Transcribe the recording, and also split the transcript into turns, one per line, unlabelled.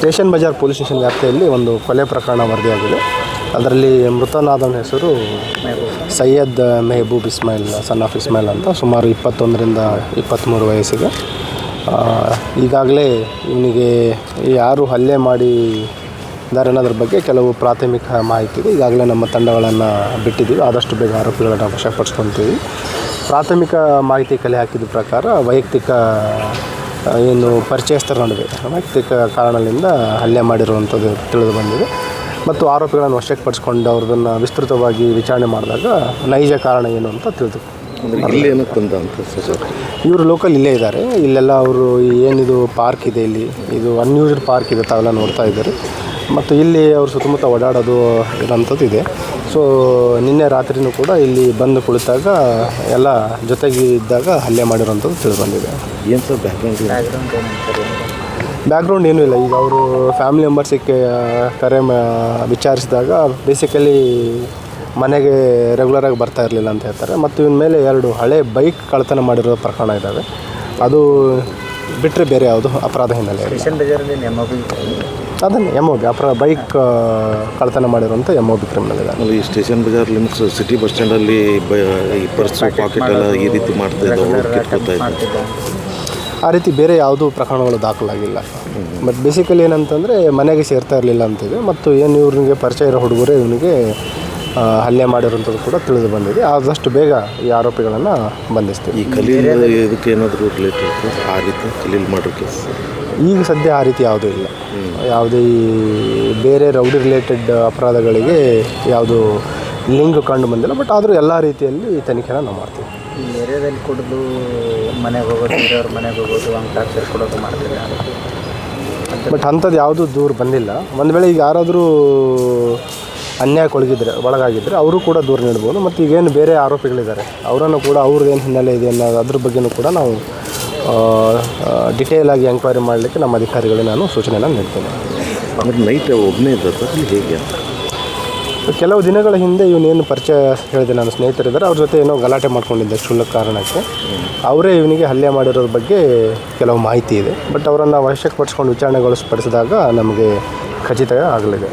Station Bazaar police station ವ್ಯಾಪ್ತಿಯಲ್ಲಿ ಒಂದು ಕೊಲೆ ಪ್ರಕರಣ ವರದಿಯಾಗಿದೆ. ಅದರಲ್ಲಿ ಮೃತನಾದವನ ಹೆಸರು ಸೈಯದ್ ಮೆಹಬೂಬ್ ಇಸ್ಮಾಯಿಲ್, ಸನ್ ಆಫ್ ಇಸ್ಮಾಯಿಲ್ ಅಂತ, ಸುಮಾರು 21ರಿಂದ 23 ವಯಸ್ಸಿಗೆ. ಈಗಾಗಲೇ ಇವನಿಗೆ ಯಾರು ಹಲ್ಲೆ ಮಾಡಿದ್ದಾರೆ ಅನ್ನೋದ್ರ ಬಗ್ಗೆ ಕೆಲವು ಪ್ರಾಥಮಿಕ ಮಾಹಿತಿ ಇದೆ. ಈಗಾಗಲೇ ನಮ್ಮ ತಂಡಗಳನ್ನು ಬಿಟ್ಟಿದ್ದೀವಿ, ಆದಷ್ಟು ಬೇಗ ಆರೋಪಿಗಳನ್ನು ವಶಪಡಿಸ್ಕೊತೀವಿ. ಪ್ರಾಥಮಿಕ ಮಾಹಿತಿ ಕಲೆ ಹಾಕಿದ ಪ್ರಕಾರ ವೈಯಕ್ತಿಕ ಏನು ಪರಿಚಯಸ್ಥರ ನಡುವೆ ವೈಯಕ್ತಿಕ ಕಾರಣದಿಂದ ಹಲ್ಲೆ ಮಾಡಿರುವಂಥದ್ದು ತಿಳಿದು ಬಂದಿದೆ. ಮತ್ತು ಆರೋಪಿಗಳನ್ನು ವಶಕ್ಕೆ ಪಡಿಸ್ಕೊಂಡು ಅವ್ರದನ್ನು ವಿಸ್ತೃತವಾಗಿ ವಿಚಾರಣೆ ಮಾಡಿದಾಗ ನೈಜ ಕಾರಣ ಏನು ಅಂತ ತಿಳಿದು ಇವರು ಲೋಕಲ್ ಇಲ್ಲೇ ಇದ್ದಾರೆ. ಇಲ್ಲೆಲ್ಲ ಅವರು ಏನಿದು ಪಾರ್ಕ್ ಇದೆ, ಇದು ಅನ್ಯೂಸ್ಡ್ ಪಾರ್ಕ್ ಇದೆ, ತಾವೆಲ್ಲ ನೋಡ್ತಾ ಇದ್ದಾರೆ. ಮತ್ತು ಇಲ್ಲಿ ಅವರು ಸುತ್ತಮುತ್ತ ಓಡಾಡೋದು ಇರೋಂಥದ್ದು ಇದೆ. ಸೊ ನಿನ್ನೆ ರಾತ್ರಿನೂ ಕೂಡ ಇಲ್ಲಿ ಬಂದು ಕುಳಿತಾಗ ಎಲ್ಲ ಜೊತೆಗೆ ಇದ್ದಾಗ ಹಲ್ಲೆ ಮಾಡಿರೋಂಥದ್ದು ತಿಳಿದು ಬಂದಿದೆ.
ಏನು ಸರ್
ಬ್ಯಾಕ್ಗ್ರೌಂಡ್ ಏನೂ ಇಲ್ಲ. ಈಗ ಅವರು ಫ್ಯಾಮಿಲಿ ಮೆಂಬರ್ಸಿಗೆ ವಿಚಾರಿಸಿದಾಗ ಬೇಸಿಕಲಿ ಮನೆಗೆ ರೆಗ್ಯುಲರಾಗಿ ಬರ್ತಾ ಇರಲಿಲ್ಲ ಅಂತ ಹೇಳ್ತಾರೆ. ಮತ್ತು ಇವನ ಮೇಲೆ 2 ಹಳೆ ಬೈಕ್ ಕಳ್ಳತನ ಮಾಡಿರೋ ಪ್ರಕರಣ ಇದ್ದಾವೆ. ಅದು ಬಿಟ್ಟರೆ ಬೇರೆ ಯಾವುದು ಅಪರಾಧ ಹಿನ್ನೆಲೆ ಅದನ್ನೇ MOB ಬೈಕ್ ಕಳ್ಳತನ ಮಾಡಿರುವಂಥ MOB ಕ್ರಿಮಿನಲ್ ಇದೆ.
ಈ station Bazaar limits city bus ಸ್ಟ್ಯಾಂಡಲ್ಲಿ ಈ ಪರ್ಸು ಪಾಕೆಟ್ ಎಲ್ಲ ಈ ರೀತಿ ಮಾಡ್ತಾ
ಆ ರೀತಿ ಬೇರೆ ಯಾವುದೂ ಪ್ರಕರಣಗಳು ದಾಖಲಾಗಿಲ್ಲ. ಬಟ್ ಬೇಸಿಕಲಿ ಏನಂತಂದರೆ ಮನೆಗೆ ಸೇರ್ತಾ ಇರಲಿಲ್ಲ ಅಂತಿದೆ. ಮತ್ತು ಏನು ಇವ್ರಿಗೆ ಪರಿಚಯ ಇರೋ ಹುಡುಗರೇ ಇವನಿಗೆ ಹಲ್ಲೆ ಮಾಡಿರೋಂಥದ್ದು ಕೂಡ ತಿಳಿದು ಬಂದಿದೆ. ಆದಷ್ಟು ಬೇಗ ಈ ಆರೋಪಿಗಳನ್ನು ಬಂಧಿಸ್ತೀವಿ.
ಈ ಖಲೀಲ್ ಇದಕ್ಕೆ ಏನಾದರೂ ರಿಲೇಟೆಡ್ ಆ ರೀತಿ ಖಲೀಲ್ ಮಾಡೋ ಕೇಸ್
ಈಗ ಸದ್ಯ ಆ ರೀತಿ ಯಾವುದೂ ಇಲ್ಲ. ಯಾವುದೇ ಬೇರೆ ರೌಡಿ ರಿಲೇಟೆಡ್ ಅಪರಾಧಗಳಿಗೆ ಯಾವುದು ಲಿಂಕ್ ಕಂಡು ಬಂದಿಲ್ಲ. ಬಟ್ ಆದರೂ ಎಲ್ಲ ರೀತಿಯಲ್ಲಿ ತನಿಖೆನ ನಾವು ಮಾಡ್ತೀವಿ.
ಈ ಏರಿಯಾದಲ್ಲಿ ಕುಡಿದು ಮನೆಗೆ ಹೋಗೋದು, ಬೇರೆಯವ್ರ ಮನೆಗೆ ಹೋಗೋದು, ಹಂಗೆ ಟಾರ್ಚರ್ ಕೊಡೋದು ಮಾಡ್ತೀವಿ.
ಬಟ್ ಅಂಥದ್ದು ಯಾವುದೂ ದೂರ ಬಂದಿಲ್ಲ. ಒಂದು ವೇಳೆ ಈಗ ಯಾರಾದರೂ ಅನ್ಯಾಯಕ್ಕೊಳಗಿದ್ರೆ ಒಳಗಾಗಿದ್ದರೆ ಅವರು ಕೂಡ ದೂರ ನೀಡ್ಬೋದು. ಮತ್ತು ಈಗೇನು ಬೇರೆ ಆರೋಪಿಗಳಿದ್ದಾರೆ ಅವರನ್ನು ಕೂಡ ಅವ್ರದ್ದೇನು ಹಿನ್ನೆಲೆ ಇದೆ ಅನ್ನೋದು ಅದ್ರ ಬಗ್ಗೆಯೂ ಕೂಡ ನಾವು ಡಿಟೇಲ್ ಆಗಿ ಎಂಕ್ವೈರಿ ಮಾಡಲಿಕ್ಕೆ ನಮ್ಮ ಅಧಿಕಾರಿಗಳಿಗೆ ನಾನು ಸೂಚನೆಯನ್ನು ನೀಡ್ತೇನೆ.
ಅಂದರೆ ನೈಟ್ ಒಬ್ಬನೇ ಇದ್ದ ಹೇಗೆ?
ಕೆಲವು ದಿನಗಳ ಹಿಂದೆ ಇವನೇನು ಪರಿಚಯ ಹೇಳಿದೆ, ನನ್ನ ಸ್ನೇಹಿತರಿದ್ದಾರೆ, ಅವ್ರ ಜೊತೆ ಏನೋ ಗಲಾಟೆ ಮಾಡ್ಕೊಂಡಿದ್ದೆ ಕ್ಷುಲ್ಲಕ ಕಾರಣಕ್ಕೆ. ಅವರೇ ಇವನಿಗೆ ಹಲ್ಲೆ ಮಾಡಿರೋದ್ರ ಬಗ್ಗೆ ಕೆಲವು ಮಾಹಿತಿ ಇದೆ. ಬಟ್ ಅವರನ್ನು ವಶಕ್ಕೆ ಪಡಿಸ್ಕೊಂಡು ವಿಚಾರಣೆಗೊಳಿಸ್ಪಡಿಸಿದಾಗ ನಮಗೆ ಖಚಿತ ಆಗಲಿದೆ.